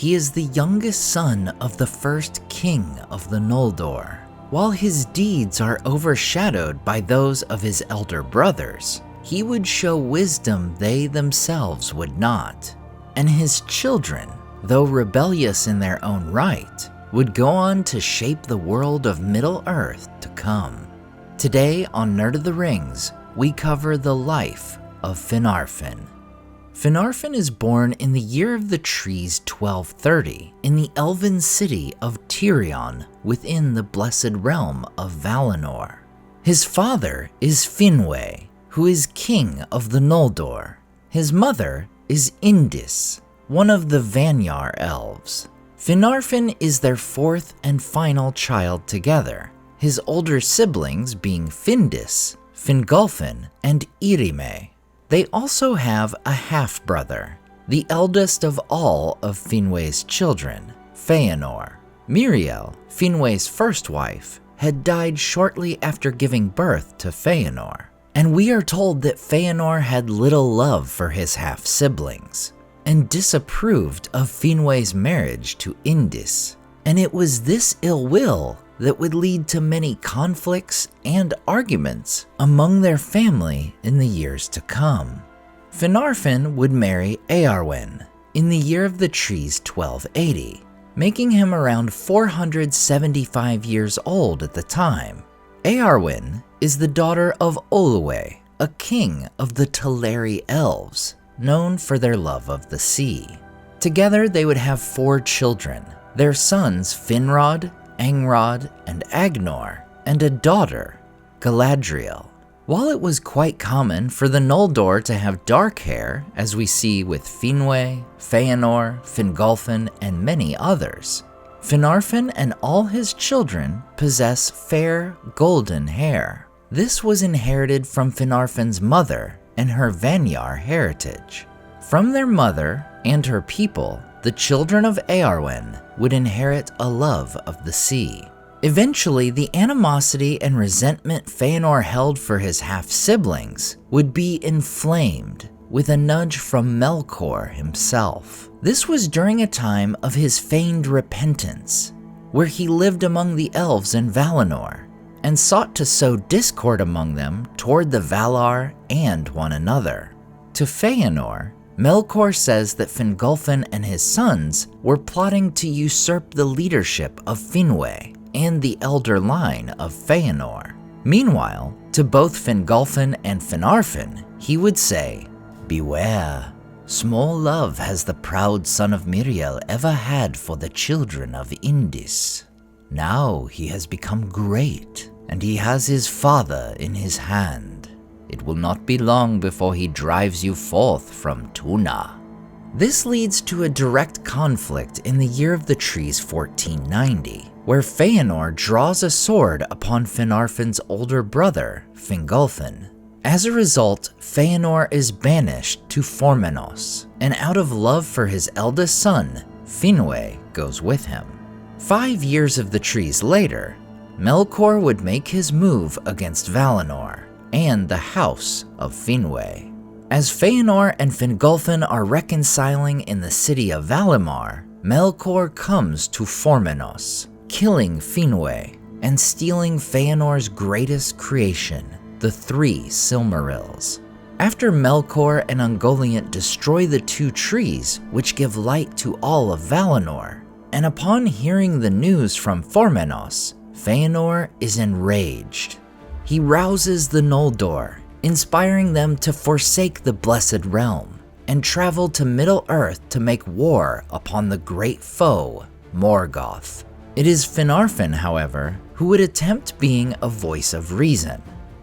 he is the youngest son of the first king of the Noldor. While his deeds are overshadowed by those of his elder brothers, he would show wisdom they themselves would not. And his children, though rebellious in their own right, would go on to shape the world of Middle-earth to come. Today on Nerd of the Rings, we cover the life of Finarfin. Finarfin is born in the year of the trees 1230 in the elven city of Tirion within the blessed realm of Valinor. His father is Finwe, who is king of the Noldor. His mother is Indis, one of the Vanyar elves. Finarfin is their fourth and final child together, his older siblings being Findis, Fingolfin, and Irime. They also have a half-brother, the eldest of all of Finwe's children, Feanor. Miriel, Finwe's first wife, had died shortly after giving birth to Feanor, and we are told that Feanor had little love for his half-siblings, and disapproved of Finwe's marriage to Indis, and it was this ill will that would lead to many conflicts and arguments among their family in the years to come. Finarfin would marry Eärwen in the year of the trees 1280, making him around 475 years old at the time. Eärwen is the daughter of Olwe, a king of the Teleri elves, known for their love of the sea. Together they would have 4 children, their sons Finrod, Angrod, and Agnor, and a daughter, Galadriel. While it was quite common for the Noldor to have dark hair, as we see with Finwe, Feanor, Fingolfin, and many others, Finarfin and all his children possess fair, golden hair. This was inherited from Finarfin's mother and her Vanyar heritage. From their mother and her people, the children of Eärwen would inherit a love of the sea. Eventually, the animosity and resentment Feanor held for his half-siblings would be inflamed with a nudge from Melkor himself. This was during a time of his feigned repentance, where he lived among the elves in Valinor and sought to sow discord among them toward the Valar and one another. To Feanor, Melkor says that Fingolfin and his sons were plotting to usurp the leadership of Finwe and the elder line of Feanor. Meanwhile, to both Fingolfin and Finarfin, he would say, "Beware, small love has the proud son of Miriel ever had for the children of Indis. Now he has become great, and he has his father in his hand. It will not be long before he drives you forth from Tuna." This leads to a direct conflict in the year of the trees 1490, where Feanor draws a sword upon Finarfin's older brother, Fingolfin. As a result, Feanor is banished to Formenos, and out of love for his eldest son, Finwe goes with him. 5 years of the trees later, Melkor would make his move against Valinor and the House of Finwe. As Feanor and Fingolfin are reconciling in the city of Valimar, Melkor comes to Formenos, killing Finwe and stealing Feanor's greatest creation, the 3 silmarils. After Melkor and Ungoliant destroy the 2 trees which give light to all of Valinor, and upon hearing the news from Formenos, Feanor is enraged. He rouses the Noldor, inspiring them to forsake the Blessed Realm and travel to Middle-earth to make war upon the great foe, Morgoth. It is Finarfin, however, who would attempt being a voice of reason.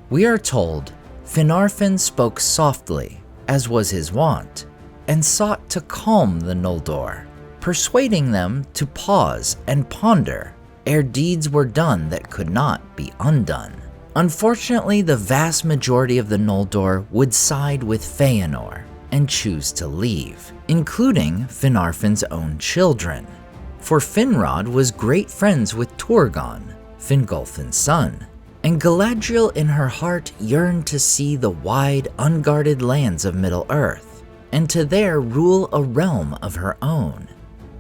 We are told Finarfin spoke softly, as was his wont, and sought to calm the Noldor, persuading them to pause and ponder ere deeds were done that could not be undone. Unfortunately, the vast majority of the Noldor would side with Feanor and choose to leave, including Finarfin's own children. For Finrod was great friends with Turgon, Fingolfin's son, and Galadriel in her heart yearned to see the wide, unguarded lands of Middle-earth, and to there rule a realm of her own.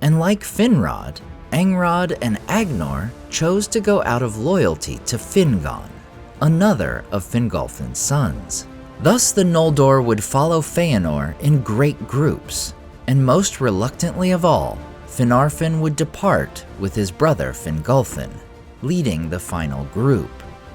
And like Finrod, Angrod and Agnor chose to go out of loyalty to Fingon, another of Fingolfin's sons. Thus the Noldor would follow Feanor in great groups, and most reluctantly of all, Finarfin would depart with his brother Fingolfin, leading the final group.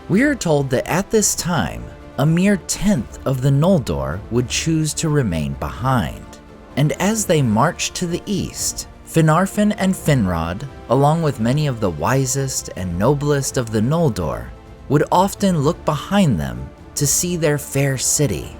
We are told that at this time, a mere tenth of the Noldor would choose to remain behind, and as they marched to the east, Finarfin and Finrod, along with many of the wisest and noblest of the Noldor, would often look behind them to see their fair city,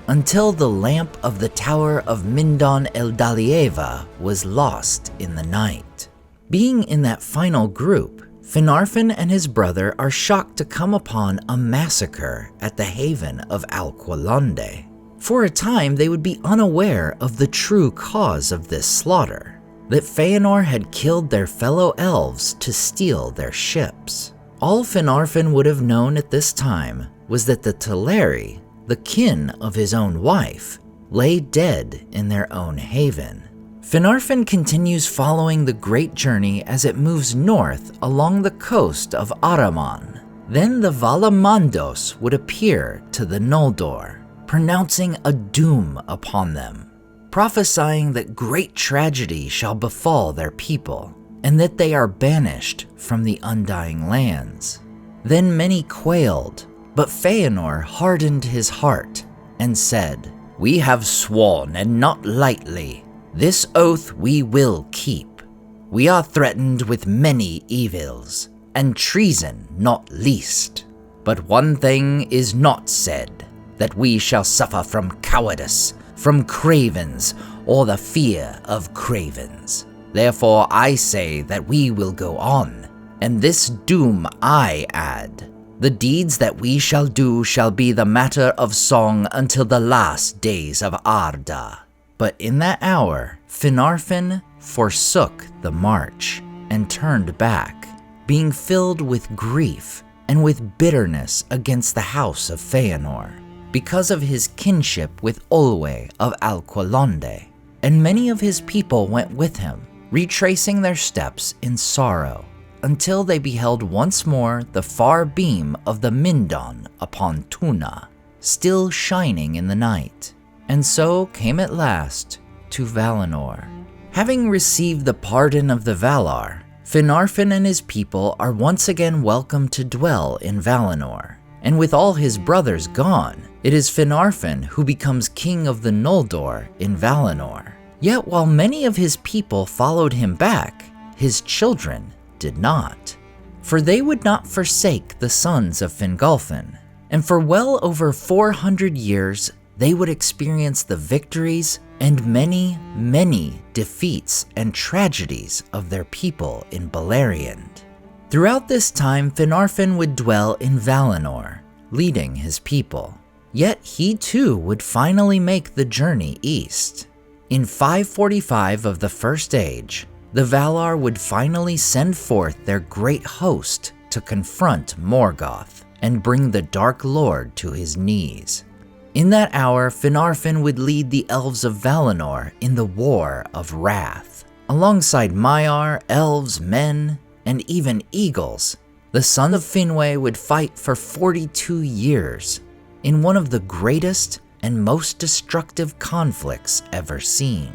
until the lamp of the Tower of Mindon Eldalieva was lost in the night. Being in that final group, Finarfin and his brother are shocked to come upon a massacre at the haven of Alqualonde. For a time, they would be unaware of the true cause of this slaughter, that Feanor had killed their fellow elves to steal their ships. All Finarfin would have known at this time was that the Teleri, the kin of his own wife, lay dead in their own haven. Finarfin continues following the great journey as it moves north along the coast of Ahriman. Then the Valamandos would appear to the Noldor, pronouncing a doom upon them, prophesying that great tragedy shall befall their people, and that they are banished from the Undying Lands. Then many quailed, but Feanor hardened his heart and said, "We have sworn, and not lightly. This oath we will keep. We are threatened with many evils, and treason not least. But one thing is not said, that we shall suffer from cowardice, from cravens, or the fear of cravens. Therefore I say that we will go on, and this doom I add. The deeds that we shall do shall be the matter of song until the last days of Arda." But in that hour, Finarfin forsook the march and turned back, being filled with grief and with bitterness against the house of Feanor, because of his kinship with Olwe of Alqualonde. And many of his people went with him, retracing their steps in sorrow, until they beheld once more the far beam of the Mindon upon Tuna, still shining in the night, and so came at last to Valinor. Having received the pardon of the Valar, Finarfin and his people are once again welcome to dwell in Valinor, and with all his brothers gone, it is Finarfin who becomes king of the Noldor in Valinor. Yet while many of his people followed him back, his children did not, for they would not forsake the sons of Fingolfin, and for well over 400 years they would experience the victories and many, many defeats and tragedies of their people in Beleriand. Throughout this time, Finarfin would dwell in Valinor, leading his people. Yet he too would finally make the journey east. In 545 of the First Age, the Valar would finally send forth their great host to confront Morgoth and bring the Dark Lord to his knees. In that hour, Finarfin would lead the elves of Valinor in the War of Wrath. Alongside Maiar, elves, men, and even eagles, the son of Finwe would fight for 42 years in one of the greatest and most destructive conflicts ever seen.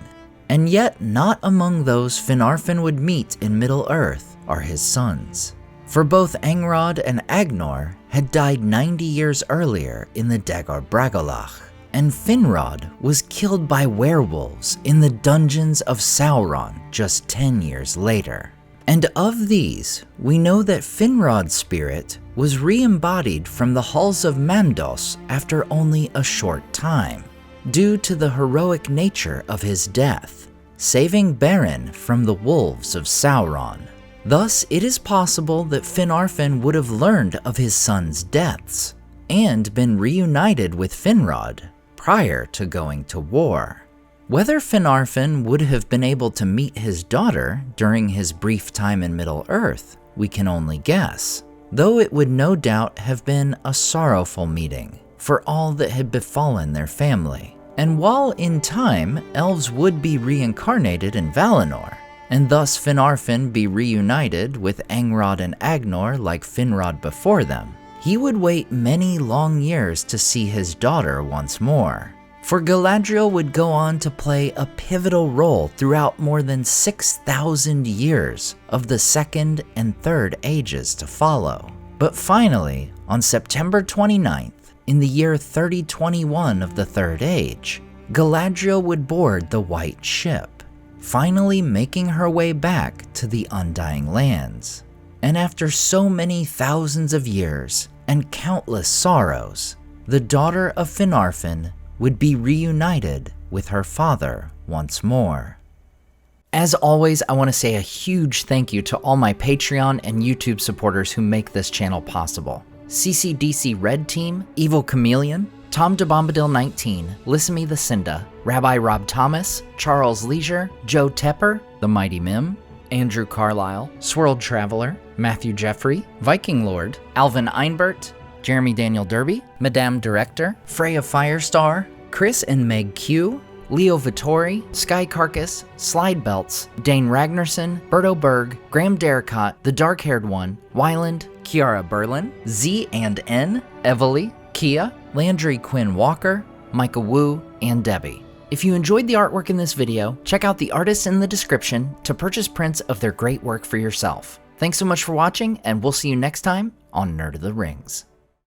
And yet not among those Finarfin would meet in Middle-earth are his sons, for both Angrod and Agnor had died 90 years earlier in the Dagor Bragollach, and Finrod was killed by werewolves in the dungeons of Sauron just 10 years later. And of these, we know that Finrod's spirit was re-embodied from the halls of Mandos after only a short time, due to the heroic nature of his death, saving Beren from the wolves of Sauron. Thus, it is possible that Finarfin would have learned of his sons' deaths and been reunited with Finrod prior to going to war. Whether Finarfin would have been able to meet his daughter during his brief time in Middle-earth, we can only guess, though it would no doubt have been a sorrowful meeting for all that had befallen their family. And while in time, elves would be reincarnated in Valinor, and thus Finarfin be reunited with Angrod and Agnor like Finrod before them, he would wait many long years to see his daughter once more. For Galadriel would go on to play a pivotal role throughout more than 6,000 years of the Second and Third Ages to follow. But finally, on September 29th, in the year 3021 of the Third Age, Galadriel would board the White Ship, finally making her way back to the Undying Lands. And after so many thousands of years and countless sorrows, the daughter of Finarfin would be reunited with her father once more. As always, I want to say a huge thank you to all my Patreon and YouTube supporters who make this channel possible. CCDC Red Team, Evil Chameleon, Tom DeBombadil 19, Lissamy the Cinda, Rabbi Rob Thomas, Charles Leisure, Joe Tepper, The Mighty Mim, Andrew Carlisle, Swirled Traveler, Matthew Jeffrey, Viking Lord, Alvin Einbert, Jeremy Daniel Derby, Madame Director, Freya Firestar, Chris and Meg Q, Leo Vittori, Sky Carcass, Slide Belts, Dane Ragnarsson, Berto Berg, Graham Derricott, The Dark-Haired One, Wyland, Kiara Berlin, Z and N, Evely, Kia, Landry Quinn Walker, Micah Wu, and Debbie. If you enjoyed the artwork in this video, check out the artists in the description to purchase prints of their great work for yourself. Thanks so much for watching, and we'll see you next time on Nerd of the Rings.